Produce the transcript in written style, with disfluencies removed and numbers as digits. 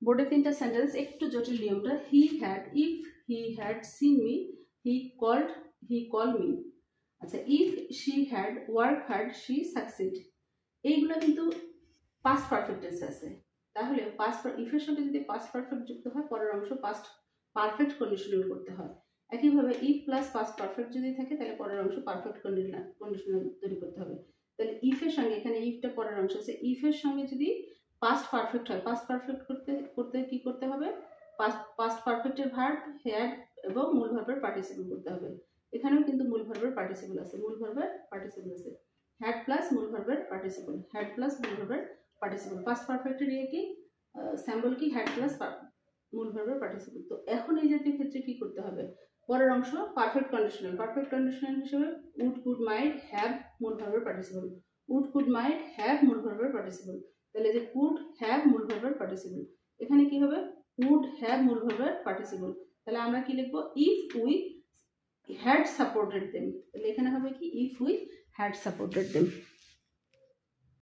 বোর্ডে তিনটা সেন্টেন্স, একটু জটিল নিয়মটা। He had, if he had seen me, he call me. আচ্ছা, if she had work hard, she succeed. এইগুলো কিন্তু পাস্ট পারফেক্ট টেন্স আছে। তাহলে ইফের সঙ্গে যদি পাস্ট পারফেক্ট যুক্ত হয়, পরের অংশ পাস্ট পারফেক্ট কন্ডিশনাল করতে হয়। একইভাবে ইফ প্লাস পাস্ট পারফেক্ট যদি থাকে, তাহলে পরের অংশ পারফেক্ট কন্ডিশনাল তৈরি করতে হবে। তাহলে ইফের সঙ্গে, এখানে ইফটা পরের অংশ আছে, ইফের সঙ্গে যদি পাস্ট পারফেক্ট হয়, পাস্ট পারফেক্ট করতে কি করতে হবে? পাস্ট পারফেক্টের ভার্ব হ্যাড এবং মূল ভার্বের পার্টিসিপল করতে হবে। এখানেও কিন্তু মূল ভার্বের পার্টিসিপল আছে, মূল ভার্বের পার্টিসিপল আছে। হ্যাড প্লাস মূল ভার্বের পার্টিসিপল, হ্যাড প্লাস মূল ভার্বের পার্টিসিপল। পাস্ট পারফেক্টের ইয়ে কি, স্যাম্বল কি, হ্যাড প্লাস মূল ভার্বের পার্টিসিপল। তো এখন এই জাতীয় ক্ষেত্রে কি করতে হবে? পরের অংশ পারফেক্ট কন্ডিশনাল। পারফেক্ট কন্ডিশনাল হিসেবে উড, কুড, মাইট, হ্যাভ মূল ভার্বের participle. Would, could, might, have মূল ভার্বের পার্টিসিপল। তাহলে যে কুড, হ্যাভ মূল ভার্বের পার্টিসিপল। এখানে কি হবে? উড, হ্যাভ মূল ভার্বের পার্টিসিপল। তাহলে আমরা কি লিখবো? If we had supported them. তাহলে এখানে হবে কি? If we had supported them.